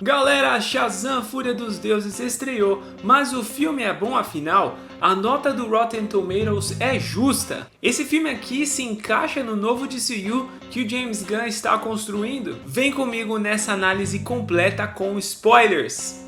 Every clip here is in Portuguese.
Galera, Shazam! Fúria dos Deuses estreou, mas o filme é bom afinal? A nota do Rotten Tomatoes é justa? Esse filme aqui se encaixa no novo DCU que o James Gunn está construindo? Vem comigo nessa análise completa com spoilers!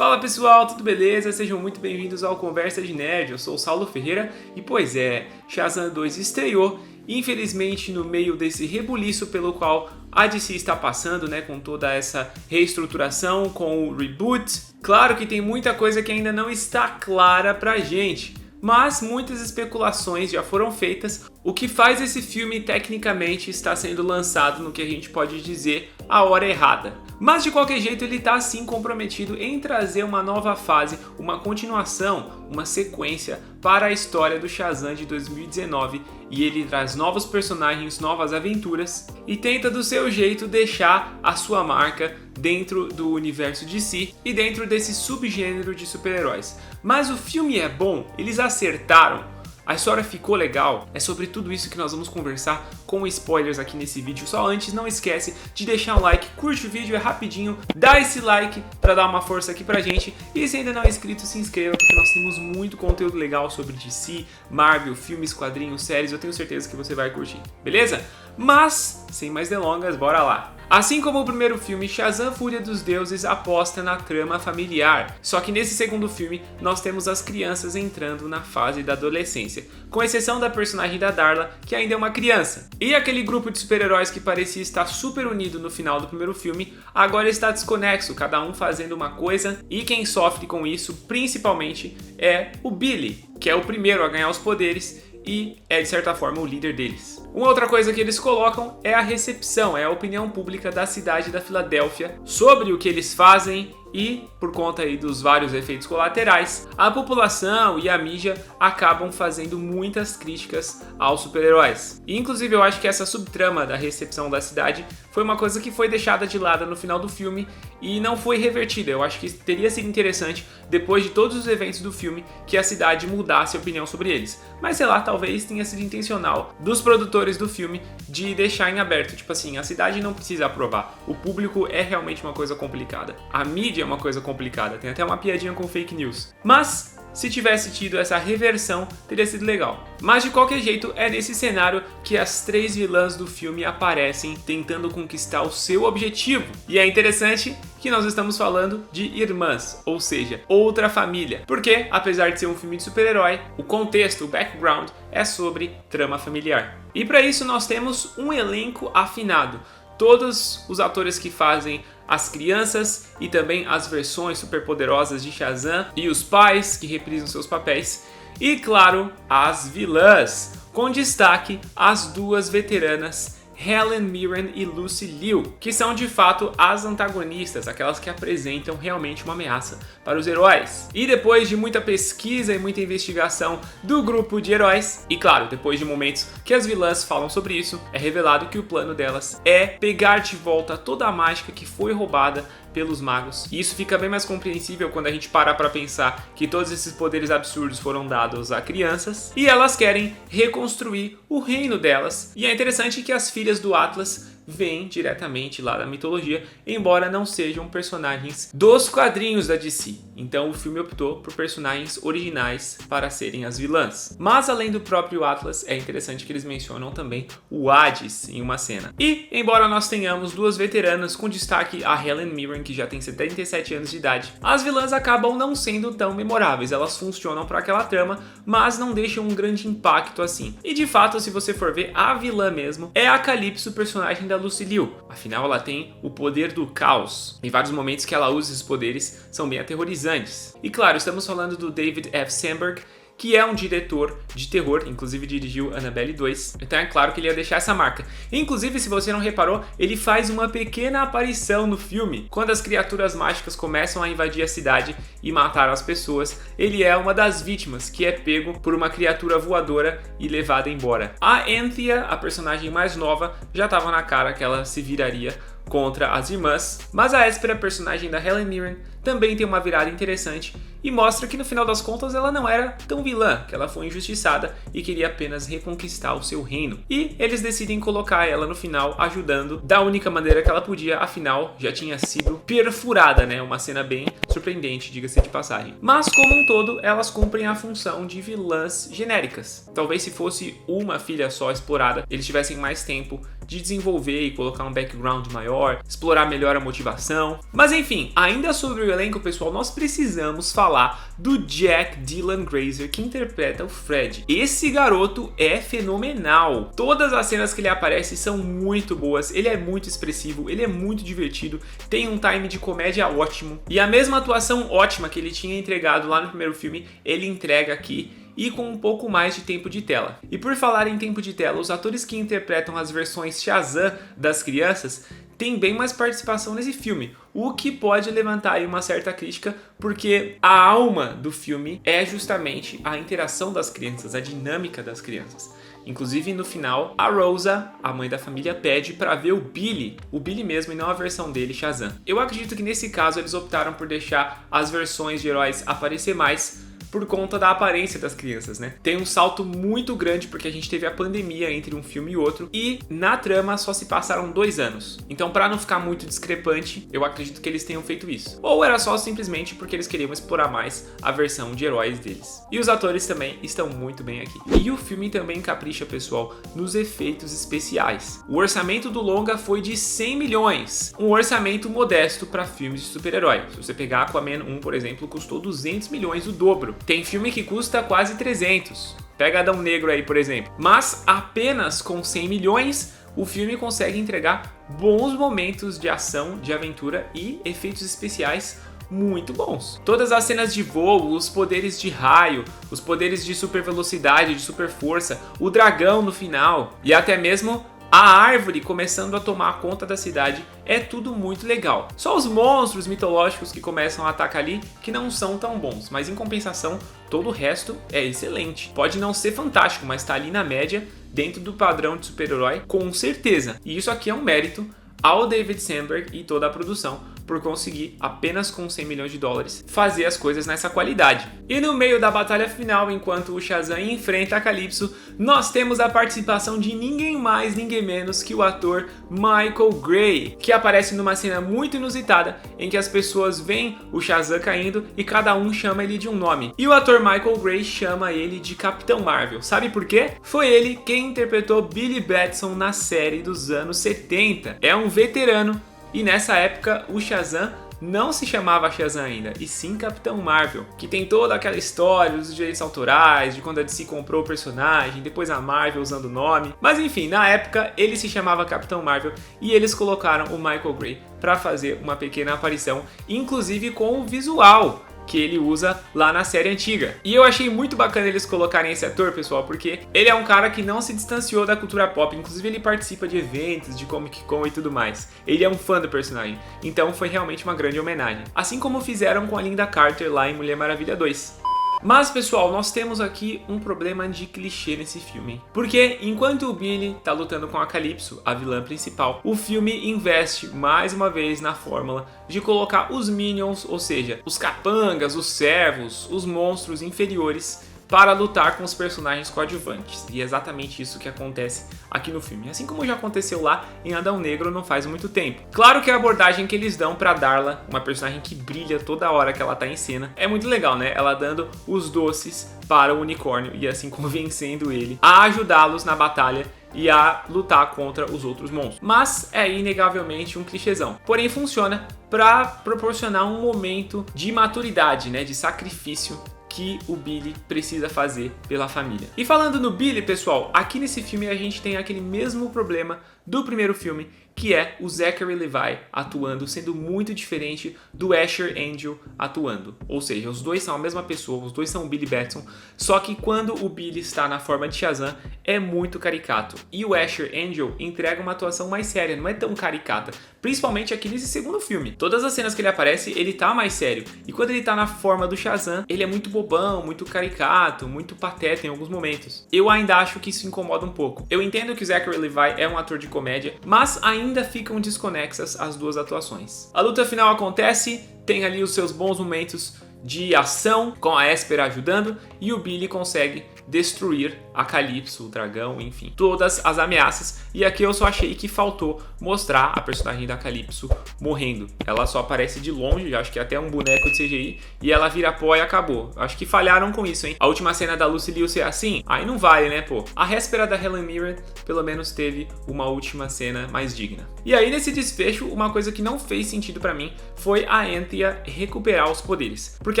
Fala pessoal, tudo beleza? Sejam muito bem-vindos ao Conversa de Nerd, eu sou o Saulo Ferreira e pois é, Shazam 2 estreou, infelizmente no meio desse rebuliço pelo qual a DC está passando, né, com toda essa reestruturação, com o reboot. Claro que tem muita coisa que ainda não está clara pra gente, mas muitas especulações já foram feitas, o que faz esse filme tecnicamente estar sendo lançado no que a gente pode dizer a hora errada. Mas de qualquer jeito ele está sim comprometido em trazer uma nova fase, uma continuação, uma sequência para a história do Shazam de 2019 e ele traz novos personagens, novas aventuras e tenta do seu jeito deixar a sua marca dentro do universo DC e dentro desse subgênero de super-heróis. Mas o filme é bom, eles acertaram. A história ficou legal? É sobre tudo isso que nós vamos conversar com spoilers aqui nesse vídeo. Só antes, não esquece de deixar um like, curte o vídeo, é rapidinho, dá esse like pra dar uma força aqui pra gente. E se ainda não é inscrito, se inscreva, porque nós temos muito conteúdo legal sobre DC, Marvel, filmes, quadrinhos, séries. Eu tenho certeza que você vai curtir, beleza? Mas, sem mais delongas, bora lá! Assim como o primeiro filme, Shazam! Fúria dos Deuses aposta na trama familiar. Só que nesse segundo filme, nós temos as crianças entrando na fase da adolescência, com exceção da personagem da Darla, que ainda é uma criança. E aquele grupo de super-heróis que parecia estar super unido no final do primeiro filme, agora está desconexo, cada um fazendo uma coisa, e quem sofre com isso, principalmente, é o Billy, que é o primeiro a ganhar os poderes, e é de certa forma o líder deles. Uma outra coisa que eles colocam é a recepção, é a opinião pública da cidade da Filadélfia sobre o que eles fazem e, por conta aí dos vários efeitos colaterais, a população e a mídia acabam fazendo muitas críticas aos super-heróis. E, inclusive eu acho que essa subtrama da recepção da cidade foi uma coisa que foi deixada de lado no final do filme e não foi revertida. Eu acho que teria sido interessante, depois de todos os eventos do filme, que a cidade mudasse a opinião sobre eles. Mas sei lá, talvez tenha sido intencional dos produtores do filme de deixar em aberto. Tipo assim, a cidade não precisa aprovar. O público é realmente uma coisa complicada. A mídia é uma coisa complicada. Tem até uma piadinha com fake news. Mas se tivesse tido essa reversão, teria sido legal. Mas de qualquer jeito, é nesse cenário que as três vilãs do filme aparecem tentando conquistar o seu objetivo. E é interessante que nós estamos falando de irmãs, ou seja, outra família. Porque, apesar de ser um filme de super-herói, o contexto, o background, é sobre trama familiar. E para isso nós temos um elenco afinado. Todos os atores que fazem as crianças e também as versões superpoderosas de Shazam e os pais que reprisam seus papéis. E claro, as vilãs, com destaque as duas veteranas Helen Mirren e Lucy Liu, que são de fato as antagonistas, aquelas que apresentam realmente uma ameaça para os heróis. E depois de muita pesquisa e muita investigação do grupo de heróis, e claro, depois de momentos que as vilãs falam sobre isso, é revelado que o plano delas é pegar de volta toda a mágica que foi roubada pelos magos. E isso fica bem mais compreensível quando a gente para pra pensar que todos esses poderes absurdos foram dados a crianças e elas querem reconstruir o reino delas. E é interessante que as filhas do Atlas vêm diretamente lá da mitologia, embora não sejam personagens dos quadrinhos da DC. Então o filme optou por personagens originais para serem as vilãs. Mas além do próprio Atlas, é interessante que eles mencionam também o Hades em uma cena. E embora nós tenhamos duas veteranas, com destaque a Helen Mirren, que já tem 77 anos de idade, as vilãs acabam não sendo tão memoráveis. Elas funcionam para aquela trama, mas não deixam um grande impacto assim. E de fato, se você for ver, a vilã mesmo é a Calypso, personagem da Lucy Liu. Afinal, ela tem o poder do caos. Em vários momentos que ela usa esses poderes são bem aterrorizantes. E claro, estamos falando do David F. Sandberg, que é um diretor de terror, inclusive dirigiu Annabelle 2, então é claro que ele ia deixar essa marca. Inclusive, se você não reparou, ele faz uma pequena aparição no filme. Quando as criaturas mágicas começam a invadir a cidade e matar as pessoas, ele é uma das vítimas que é pego por uma criatura voadora e levada embora. A Anthea, a personagem mais nova, já estava na cara que ela se viraria contra as irmãs, mas a Esper, a personagem da Helen Mirren, também tem uma virada interessante e mostra que no final das contas ela não era tão vilã, que ela foi injustiçada e queria apenas reconquistar o seu reino. E eles decidem colocar ela no final ajudando da única maneira que ela podia, afinal já tinha sido perfurada, né? Uma cena bem surpreendente, diga-se de passagem. Mas como um todo, elas cumprem a função de vilãs genéricas. Talvez se fosse uma filha só explorada, eles tivessem mais tempo de desenvolver e colocar um background maior, explorar melhor a motivação. Mas enfim, ainda sobre o elenco, pessoal, nós precisamos falar do Jack Dylan Grazer, que interpreta o Fred. Esse garoto é fenomenal. Todas as cenas que ele aparece são muito boas, ele é muito expressivo, ele é muito divertido, tem um time de comédia ótimo, e a mesma atuação ótima que ele tinha entregado lá no primeiro filme, ele entrega aqui, e com um pouco mais de tempo de tela. E por falar em tempo de tela, os atores que interpretam as versões Shazam das crianças têm bem mais participação nesse filme, o que pode levantar aí uma certa crítica, porque a alma do filme é justamente a interação das crianças, a dinâmica das crianças. Inclusive no final, a Rosa, a mãe da família, pede para ver o Billy mesmo e não a versão dele, Shazam. Eu acredito que nesse caso eles optaram por deixar as versões de heróis aparecer mais, por conta da aparência das crianças, né? Tem um salto muito grande porque a gente teve a pandemia entre um filme e outro e na trama só se passaram 2 anos. Então, para não ficar muito discrepante, eu acredito que eles tenham feito isso. Ou era só simplesmente porque eles queriam explorar mais a versão de heróis deles. E os atores também estão muito bem aqui. E o filme também capricha, pessoal, nos efeitos especiais. O orçamento do longa foi de 100 milhões. Um orçamento modesto para filmes de super-herói. Se você pegar Aquaman 1, por exemplo, custou 200 milhões, o dobro. Tem filme que custa quase 300. Pega Adão Negro aí, por exemplo. Mas apenas com 100 milhões, o filme consegue entregar bons momentos de ação, de aventura e efeitos especiais muito bons. Todas as cenas de voo, os poderes de raio, os poderes de super velocidade, de super força, o dragão no final e até mesmo a árvore começando a tomar conta da cidade, é tudo muito legal. Só os monstros mitológicos que começam a atacar ali que não são tão bons, mas em compensação, todo o resto é excelente. Pode não ser fantástico, mas tá ali na média, dentro do padrão de super-herói, com certeza. E isso aqui é um mérito ao David Sandberg e toda a produção, por conseguir, apenas com 100 milhões de dólares, fazer as coisas nessa qualidade. E no meio da batalha final, enquanto o Shazam enfrenta a Calypso, nós temos a participação de ninguém mais, ninguém menos que o ator Michael Gray, que aparece numa cena muito inusitada, em que as pessoas veem o Shazam caindo e cada um chama ele de um nome. E o ator Michael Gray chama ele de Capitão Marvel. Sabe por quê? Foi ele quem interpretou Billy Batson na série dos anos 70. É um veterano. E nessa época, o Shazam não se chamava Shazam ainda, e sim Capitão Marvel, que tem toda aquela história dos direitos autorais, de quando a DC comprou o personagem, depois a Marvel usando o nome. Mas enfim, na época ele se chamava Capitão Marvel e eles colocaram o Michael Gray para fazer uma pequena aparição, inclusive com o visual que ele usa lá na série antiga. E eu achei muito bacana eles colocarem esse ator, pessoal, porque ele é um cara que não se distanciou da cultura pop, inclusive ele participa de eventos, de Comic Con e tudo mais. Ele é um fã do personagem, então foi realmente uma grande homenagem. Assim como fizeram com a Linda Carter lá em Mulher Maravilha 2. Mas, pessoal, nós temos aqui um problema de clichê nesse filme. Porque enquanto o Billy tá lutando com a Calypso, a vilã principal, o filme investe mais uma vez na fórmula de colocar os Minions, ou seja, os capangas, os servos, os monstros inferiores, para lutar com os personagens coadjuvantes. E é exatamente isso que acontece aqui no filme, assim como já aconteceu lá em Adão Negro não faz muito tempo. Claro que a abordagem que eles dão para Darla, uma personagem que brilha toda hora que ela tá em cena, é muito legal, né? Ela dando os doces para o unicórnio e assim convencendo ele a ajudá-los na batalha e a lutar contra os outros monstros. Mas é inegavelmente um clichêzão. Porém funciona para proporcionar um momento de maturidade, né? De sacrifício que o Billy precisa fazer pela família. E falando no Billy, pessoal, aqui nesse filme a gente tem aquele mesmo problema do primeiro filme, que é o Zachary Levi atuando, sendo muito diferente do Asher Angel atuando. Ou seja, os dois são a mesma pessoa, os dois são o Billy Batson, só que quando o Billy está na forma de Shazam, é muito caricato. E o Asher Angel entrega uma atuação mais séria, não é tão caricata. Principalmente aqui nesse segundo filme. Todas as cenas que ele aparece, ele tá mais sério. E quando ele tá na forma do Shazam, ele é muito bobão, muito caricato, muito pateta em alguns momentos. Eu ainda acho que isso incomoda um pouco. Eu entendo que o Zachary Levi é um ator de comédia, mas ainda ainda ficam desconexas as duas atuações. A luta final acontece, tem ali os seus bons momentos de ação, com a Espera ajudando, e o Billy consegue destruir a Calypso, o dragão, enfim, todas as ameaças. E aqui eu só achei que faltou mostrar a personagem da Calypso morrendo. Ela só aparece de longe, acho que até um boneco de CGI, e ela vira pó e acabou. Acho que falharam com isso, hein? A última cena da Lucy Liu ser assim, aí não vale, né, pô? A Réspera da Helen Mirren, pelo menos teve uma última cena mais digna. E aí, nesse desfecho, uma coisa que não fez sentido pra mim foi a Anthea recuperar os poderes. Porque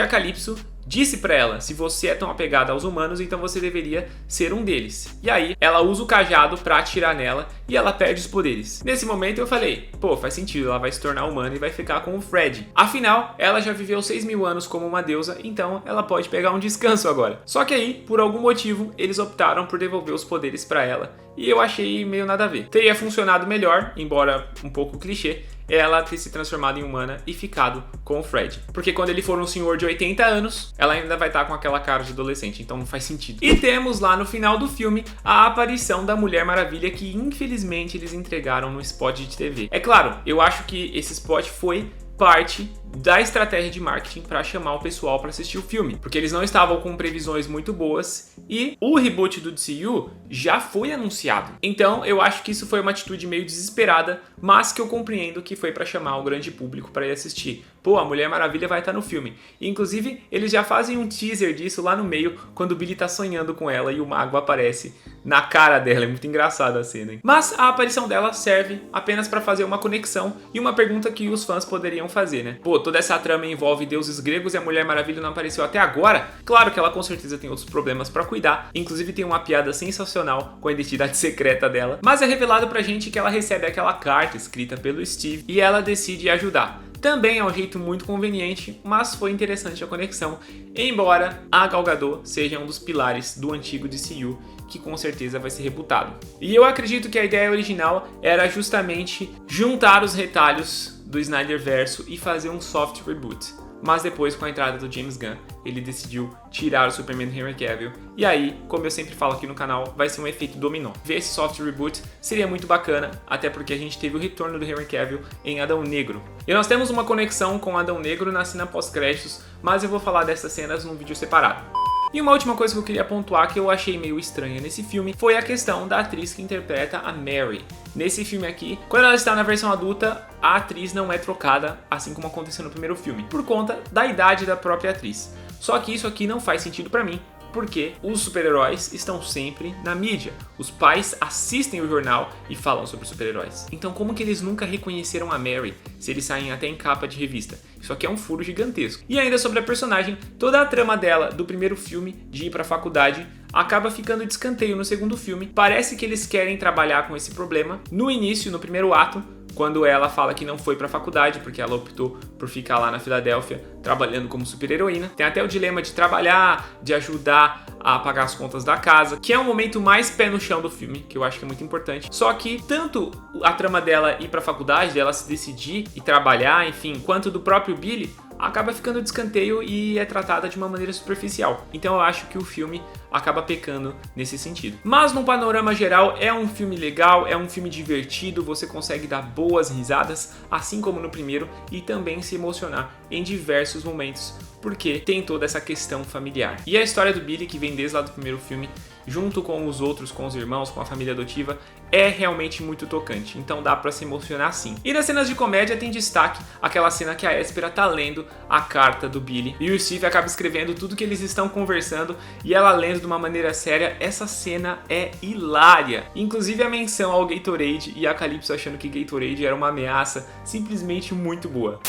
a Calypso disse pra ela, se você é tão apegada aos humanos, então você deveria ser um deles. E aí, ela usa o cajado pra atirar nela e ela perde os poderes. Nesse momento eu falei, pô, faz sentido, ela vai se tornar humana e vai ficar com o Fred. Afinal, ela já viveu 6.000 anos como uma deusa, então ela pode pegar um descanso agora. Só que aí, por algum motivo, eles optaram por devolver os poderes pra ela. E eu achei meio nada a ver. Teria funcionado melhor, embora um pouco clichê, ela ter se transformado em humana e ficado com o Fred. Porque quando ele for um senhor de 80 anos, ela ainda vai estar com aquela cara de adolescente, então não faz sentido. E temos lá no final do filme a aparição da Mulher Maravilha, que infelizmente eles entregaram no spot de TV. É claro, eu acho que esse spot foi parte da estratégia de marketing para chamar o pessoal para assistir o filme, porque eles não estavam com previsões muito boas e o reboot do DCU já foi anunciado. Então eu acho que isso foi uma atitude meio desesperada, mas que eu compreendo que foi para chamar o grande público para ir assistir. Pô, a Mulher Maravilha vai estar no filme. E, inclusive, eles já fazem um teaser disso lá no meio, quando o Billy tá sonhando com ela e o mago aparece na cara dela. É muito engraçada a cena, hein? Mas a aparição dela serve apenas para fazer uma conexão e uma pergunta que os fãs poderiam fazer, né? Pô, toda essa trama envolve deuses gregos e a Mulher Maravilha não apareceu até agora? Claro que ela com certeza tem outros problemas para cuidar. Inclusive tem uma piada sensacional com a identidade secreta dela. Mas é revelado pra gente que ela recebe aquela carta escrita pelo Steve e ela decide ajudar. Também é um jeito muito conveniente, mas foi interessante a conexão, embora a Gal Gadot seja um dos pilares do antigo DCU, que com certeza vai ser rebutado. E eu acredito que a ideia original era justamente juntar os retalhos do Snyderverso e fazer um soft reboot. Mas depois, com a entrada do James Gunn, ele decidiu tirar o Superman do Henry Cavill. E aí, como eu sempre falo aqui no canal, vai ser um efeito dominó. Ver esse soft reboot seria muito bacana, até porque a gente teve o retorno do Henry Cavill em Adão Negro. E nós temos uma conexão com Adão Negro na cena pós-créditos, mas eu vou falar dessas cenas num vídeo separado. E uma última coisa que eu queria pontuar que eu achei meio estranha nesse filme foi a questão da atriz que interpreta a Mary. Nesse filme aqui, quando ela está na versão adulta, a atriz não é trocada, assim como aconteceu no primeiro filme, por conta da idade da própria atriz. Só que isso aqui não faz sentido pra mim, porque os super-heróis estão sempre na mídia. Os pais assistem o jornal e falam sobre super-heróis. Então como que eles nunca reconheceram a Mary, se eles saem até em capa de revista? Isso aqui é um furo gigantesco. E ainda sobre a personagem, toda a trama dela do primeiro filme, de ir pra faculdade, acaba ficando de escanteio no segundo filme. Parece que eles querem trabalhar com esse problema no início, no primeiro ato, quando ela fala que não foi pra faculdade, porque ela optou por ficar lá na Filadélfia trabalhando como super-heroína. Tem até o dilema de trabalhar, de ajudar a pagar as contas da casa, que é o momento mais pé no chão do filme, que eu acho que é muito importante. Só que tanto a trama dela ir pra faculdade, dela se decidir e trabalhar, enfim, quanto do próprio Billy, acaba ficando de escanteio e é tratada de uma maneira superficial. Então eu acho que o filme acaba pecando nesse sentido. Mas no panorama geral é um filme legal, é um filme divertido, você consegue dar boas risadas, assim como no primeiro, e também se emocionar em diversos momentos, porque tem toda essa questão familiar. E a história do Billy, que vem desde lá do primeiro filme, junto com os outros, com os irmãos, com a família adotiva, é realmente muito tocante, então dá pra se emocionar sim. E nas cenas de comédia tem destaque aquela cena que a Espera tá lendo a carta do Billy e o Steve acaba escrevendo tudo que eles estão conversando e ela lendo de uma maneira séria. Essa cena é hilária. Inclusive a menção ao Gatorade e a Calypso achando que Gatorade era uma ameaça, simplesmente muito boa.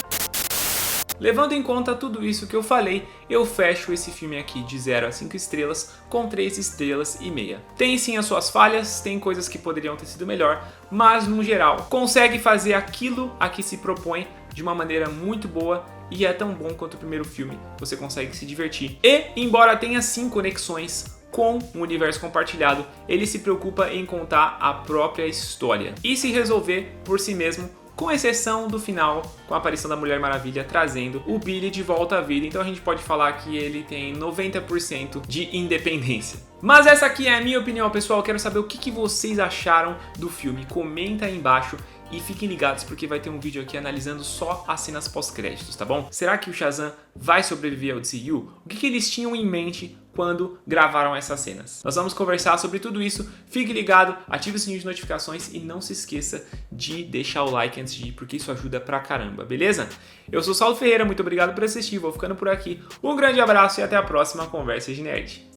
Levando em conta tudo isso que eu falei, eu fecho esse filme aqui de 0 a 5 estrelas com 3 estrelas e meia. Tem sim as suas falhas, tem coisas que poderiam ter sido melhor, mas no geral consegue fazer aquilo a que se propõe de uma maneira muito boa e é tão bom quanto o primeiro filme, você consegue se divertir. E, embora tenha sim conexões com o universo compartilhado, ele se preocupa em contar a própria história e se resolver por si mesmo, com exceção do final, com a aparição da Mulher Maravilha trazendo o Billy de volta à vida. Então a gente pode falar que ele tem 90% de independência. Mas essa aqui é a minha opinião, pessoal. Eu quero saber o que vocês acharam do filme. Comenta aí embaixo. e fiquem ligados porque vai ter um vídeo aqui analisando só as cenas pós-créditos, tá bom? Será que o Shazam vai sobreviver ao DCU? O que eles tinham em mente quando gravaram essas cenas? Nós vamos conversar sobre tudo isso. Fique ligado, ative o sininho de notificações e não se esqueça de deixar o like antes de ir, porque isso ajuda pra caramba, beleza? Eu sou o Saulo Ferreira, muito obrigado por assistir, vou ficando por aqui. Um grande abraço e até a próxima Conversa de Nerd.